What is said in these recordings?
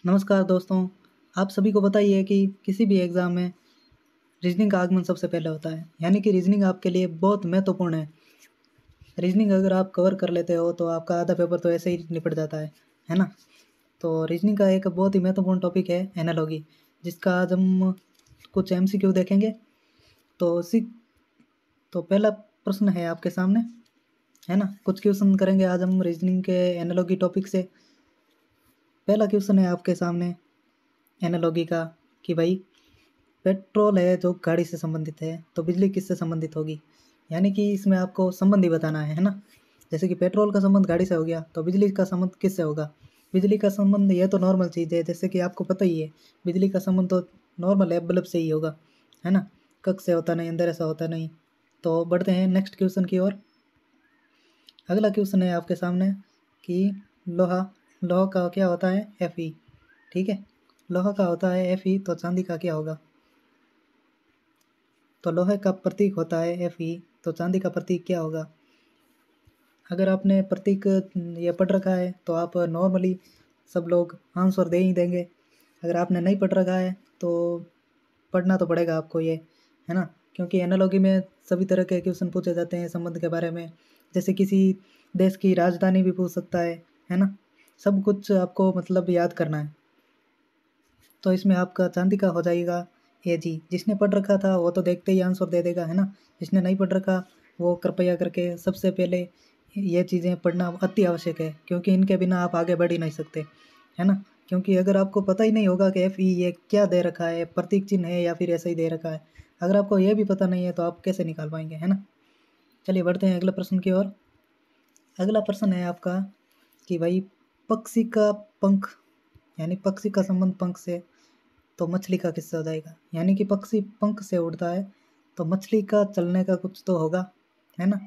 नमस्कार दोस्तों। आप सभी को पता ही है कि किसी भी एग्ज़ाम में रीजनिंग का आगमन सबसे पहले होता है, यानी कि रीजनिंग आपके लिए बहुत महत्वपूर्ण है। रीजनिंग अगर आप कवर कर लेते हो तो आपका आधा पेपर तो ऐसे ही निपट जाता है ना? तो रीजनिंग का एक बहुत ही महत्वपूर्ण टॉपिक है एनालॉजी, जिसका आज हम कुछ एमसीक्यू देखेंगे। तो उसी तो पहला प्रश्न है आपके सामने, है ना? कुछ क्वेश्चन करेंगे आज हम रीजनिंग के एनालॉजी टॉपिक से। पहला क्वेश्चन है आपके सामने एनालॉजी का कि भाई पेट्रोल है जो गाड़ी से संबंधित है, तो बिजली किससे संबंधित होगी? यानी कि इसमें आपको संबंध ही बताना है ना? जैसे कि पेट्रोल का संबंध गाड़ी से हो गया, तो बिजली का संबंध किससे होगा? बिजली का संबंध ये तो नॉर्मल चीज़ है, जैसे कि आपको पता ही है, बिजली का संबंध तो नॉर्मल है, बल्ब से ही होगा, है ना? कक्ष से होता नहीं, अंदर ऐसा होता नहीं। तो बढ़ते हैं नेक्स्ट क्वेश्चन की ओर। अगला क्वेश्चन है आपके सामने कि लोहा लोहा का क्या होता है? Fe। ठीक है, लोहा का होता है Fe, तो चांदी का क्या होगा? तो लोहे का प्रतीक होता है Fe, तो चांदी का प्रतीक क्या होगा? अगर आपने प्रतीक ये पढ़ रखा है तो आप नॉर्मली सब लोग आंसर दे ही देंगे। अगर आपने नहीं पढ़ रखा है तो पढ़ना तो पड़ेगा आपको ये, है ना? क्योंकि एनालॉजी में सभी तरह के क्वेश्चन पूछे जाते हैं संबंध के बारे में। जैसे किसी देश की राजधानी भी पूछ सकता है ना? सब कुछ आपको मतलब याद करना है। तो इसमें आपका चांदी का हो जाएगा AG। जिसने पढ़ रखा था वो तो देखते ही आंसर दे देगा, है ना? जिसने नहीं पढ़ रखा वो कृपया करके सबसे पहले ये चीज़ें पढ़ना अति आवश्यक है, क्योंकि इनके बिना आप आगे बढ़ ही नहीं सकते, है ना? क्योंकि अगर आपको पता ही नहीं होगा कि FE ये क्या दे रखा है, प्रतीक चिन्ह है या फिर ऐसे ही दे रखा है, अगर आपको ये भी पता नहीं है तो आप कैसे निकाल पाएंगे, है ना? चलिए बढ़ते हैं अगले प्रश्न की ओर। अगला प्रश्न है आपका कि भाई पक्षी का पंख, यानी पक्षी का संबंध पंख से, तो मछली का किससे हो जाएगा? यानी कि पक्षी पंख से उड़ता है, तो मछली का चलने का कुछ तो होगा, है ना?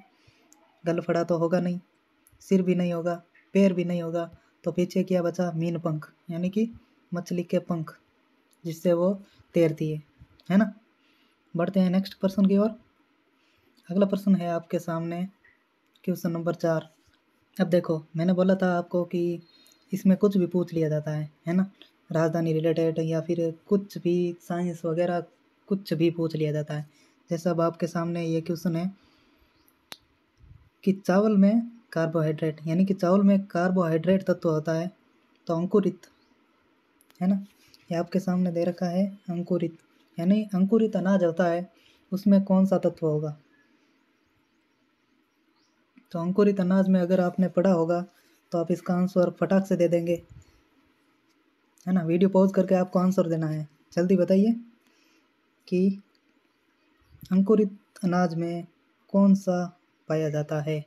गलफड़ा तो होगा नहीं, सिर भी नहीं होगा, पैर भी नहीं होगा, तो पीछे क्या बचा? मीन पंख, यानी कि मछली के पंख जिससे वो तैरती है ना? बढ़ते हैं नेक्स्ट प्रश्न की ओर। अगला प्रश्न है आपके सामने क्वेश्चन नंबर 4। अब देखो, मैंने बोला था आपको कि इसमें कुछ भी पूछ लिया जाता है ना? राजधानी रिलेटेड या फिर कुछ भी साइंस वगैरह कुछ भी पूछ लिया जाता है। जैसे अब आपके सामने ये क्वेश्चन है कि चावल में कार्बोहाइड्रेट, यानी कि चावल में कार्बोहाइड्रेट तत्व होता है, तो अंकुरित, है ना? ये आपके सामने दे रखा है अंकुरित, यानी अंकुरित अनाज होता है, उसमें कौन सा तत्व होगा? तो अंकुरित अनाज में अगर आपने पढ़ा होगा तो आप इसका आंसर फटाक से दे देंगे, है ना? वीडियो पॉज करके आपको आंसर देना है। जल्दी बताइए कि अंकुरित अनाज में कौन सा पाया जाता है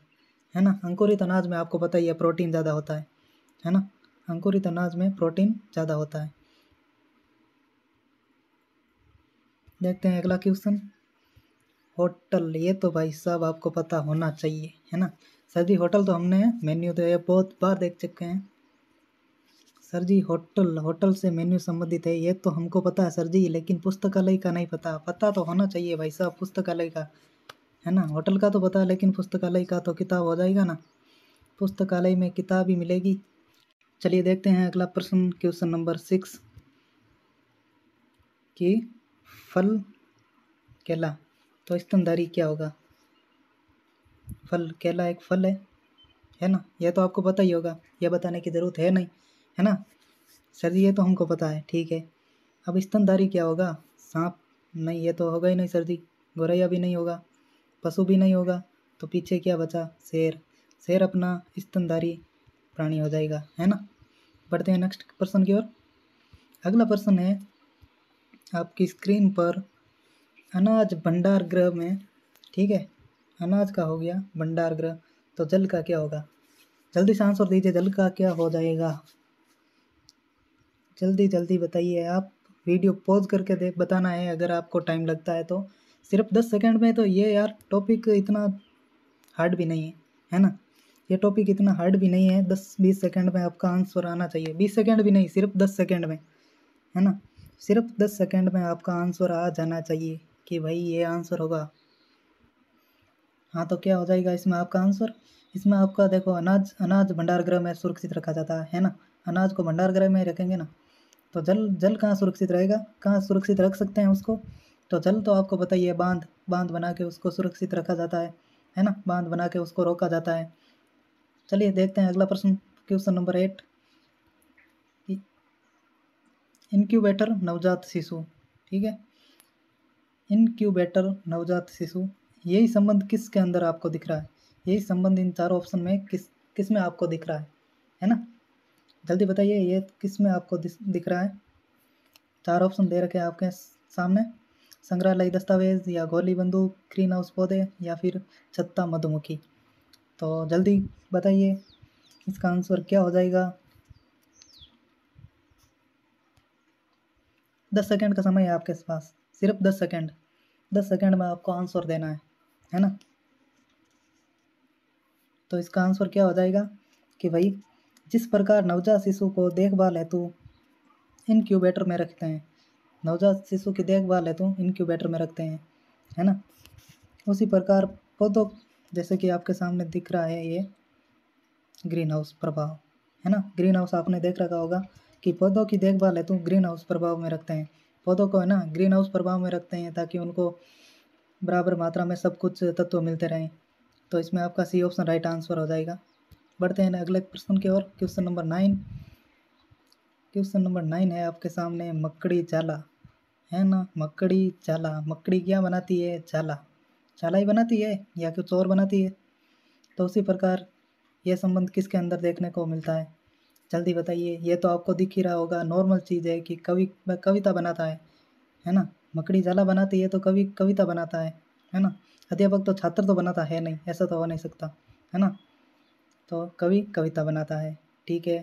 ना? अंकुरित अनाज में आपको पता ही है प्रोटीन ज़्यादा होता है ना? अंकुरित अनाज में प्रोटीन ज़्यादा होता है। देखते हैं अगला क्वेश्चन। होटल, ये तो भाई साहब आपको पता होना चाहिए, है ना? सर जी होटल तो हमने मेन्यू तो ये बहुत बार देख चुके हैं। सर जी होटल होटल से मेन्यू संबंधित है, ये तो हमको पता है सर जी, लेकिन पुस्तकालय का नहीं पता। पता तो होना चाहिए भाई साहब पुस्तकालय का, है ना? होटल का तो पता है, लेकिन पुस्तकालय का तो किताब हो जाएगा ना? पुस्तकालय में किताब ही मिलेगी। चलिए देखते हैं अगला प्रश्न क्वेश्चन नंबर 6 कि फल केला, तो स्तनधारी क्या होगा? फल केला एक फल है ना? यह तो आपको पता ही होगा, यह बताने की ज़रूरत है नहीं, है ना? सर जी ये तो हमको पता है, ठीक है। अब स्तनधारी क्या होगा? सांप? नहीं, ये तो होगा ही नहीं सर जी। गौरैया भी नहीं होगा, पशु भी नहीं होगा, तो पीछे क्या बचा? शेर। शेर अपना स्तनधारी प्राणी हो जाएगा, है ना? बढ़ते हैं नेक्स्ट प्रश्न की ओर। अगला प्रश्न है आपकी स्क्रीन पर, अनाज भंडार गृह में, ठीक है? अनाज का हो गया भंडार गृह, तो जल का क्या होगा? जल्दी से आंसर दीजिए, जल का क्या हो जाएगा? जल्दी जल्दी बताइए आप। वीडियो पॉज करके देख बताना है अगर आपको टाइम लगता है तो। सिर्फ 10 सेकंड में, तो ये यार टॉपिक इतना हार्ड भी नहीं है ना? ये टॉपिक इतना हार्ड भी नहीं है, 10-20 सेकंड में आपका आंसर आना चाहिए। 20 सेकंड भी नहीं, सिर्फ 10 सेकंड में, है ना? सिर्फ 10 सेकंड में आपका आंसर आ जाना चाहिए कि भाई ये आंसर होगा। हाँ, तो क्या हो जाएगा इसमें आपका आंसर? इसमें आपका देखो, अनाज अनाज भंडार गृह में सुरक्षित रखा जाता है ना? अनाज को भंडार गृह में ही रखेंगे ना? तो जल जल कहाँ सुरक्षित रहेगा, कहाँ सुरक्षित रख सकते हैं उसको? तो जल तो आपको पता ही है, बांध बांध बना के उसको सुरक्षित रखा जाता है ना, बांध बना के उसको रोका जाता है। चलिए देखते हैं अगला प्रश्न, क्वेश्चन नंबर 8। इनक्यूबेटर नवजात शिशु, ठीक है, इनक्यूबेटर नवजात शिशु, यही संबंध किसके अंदर आपको दिख रहा है? यही संबंध इन चारों ऑप्शन में किस में आपको दिख रहा है ना? जल्दी बताइए ये किस में आपको दिख रहा है? 4 ऑप्शन दे रखे हैं आपके सामने, संग्रहालय दस्तावेज, या गोली बंदूक, ग्रीन हाउस पौधे, या फिर छत्ता मधुमक्खी। तो जल्दी बताइए इसका आंसर क्या हो जाएगा। 10 सेकंड का समय है आपके पास, सिर्फ 10 सेकंड। 10 सेकंड में आपको आंसर देना है ना? तो इसका आंसर क्या हो जाएगा कि भाई जिस प्रकार नवजात शिशु को देखभाल हेतु इनक्यूबेटर में रखते हैं, नवजात शिशु की देखभाल हेतु इनक्यूबेटर में रखते हैं, है ना, उसी प्रकार पौधों, जैसे कि आपके सामने दिख रहा है ये ग्रीन हाउस प्रभाव, है ना, ग्रीन हाउस आपने देख रखा होगा कि पौधों की देखभाल हेतु ग्रीन हाउस प्रभाव में रखते हैं, पौधों को, है ना, ग्रीन हाउस प्रभाव में रखते हैं ताकि उनको बराबर मात्रा में सब कुछ तत्व मिलते रहें। तो इसमें आपका सी ऑप्शन राइट आंसर हो जाएगा। बढ़ते हैं अगले प्रश्न की ओर, क्वेश्चन नंबर 9। क्वेश्चन नंबर 9 है आपके सामने, मकड़ी जाला, है ना, मकड़ी जाला, मकड़ी क्या बनाती है? जाला, जाला ही बनाती है या कुछ और बनाती है? तो उसी प्रकार यह संबंध किसके अंदर देखने को मिलता है? जल्दी बताइए। ये तो आपको दिख ही रहा होगा, नॉर्मल चीज़ है कि कविता बनाता है ना, मकड़ी जाला बनाती है तो कवि कविता बनाता है ना, अध्यापक तो छात्र तो बनाता है नहीं, ऐसा तो हो नहीं सकता, है ना, तो कवि कविता बनाता है। ठीक है,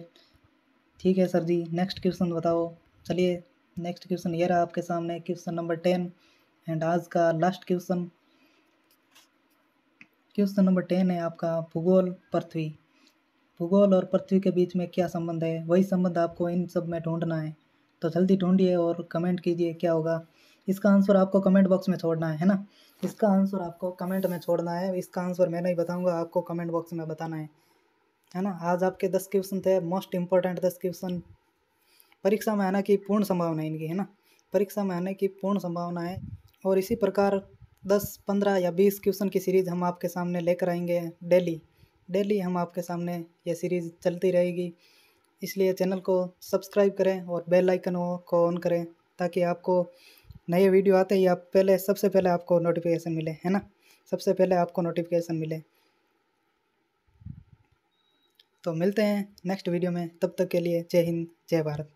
ठीक है सर जी, नेक्स्ट क्वेश्चन बताओ। चलिए नेक्स्ट क्वेश्चन ये रहा आपके सामने, क्वेश्चन नंबर 10 एंड आज का लास्ट क्वेश्चन। क्वेश्चन नंबर 10 है आपका, भूगोल पृथ्वी, भूगोल और पृथ्वी के बीच में क्या संबंध है? वही संबंध आपको इन सब में ढूंढना है। तो जल्दी ढूंढिए और कमेंट कीजिए क्या होगा। इसका आंसर आपको कमेंट बॉक्स में छोड़ना है ना, इसका आंसर आपको कमेंट में छोड़ना है, इसका आंसर मैं नहीं बताऊंगा, आपको कमेंट बॉक्स में बताना है ना। आज आपके 10 क्वेश्चन थे, मोस्ट इंपॉर्टेंट 10 क्वेश्चन। परीक्षा में आने की पूर्ण संभावना है इनकी, है ना, परीक्षा में आने की पूर्ण संभावना है। और इसी प्रकार 10, 15 या 20 क्वेश्चन की सीरीज़ हम आपके सामने लेकर आएंगे डेली, डेली हम आपके सामने ये सीरीज़ चलती रहेगी। इसलिए चैनल को सब्सक्राइब करें और बेल आइकन को ऑन करें ताकि आपको नए वीडियो आते ही आप पहले, सबसे पहले आपको नोटिफिकेशन मिले, है ना, सबसे पहले आपको नोटिफिकेशन मिले। तो मिलते हैं नेक्स्ट वीडियो में, तब तक के लिए जय हिंद, जय भारत।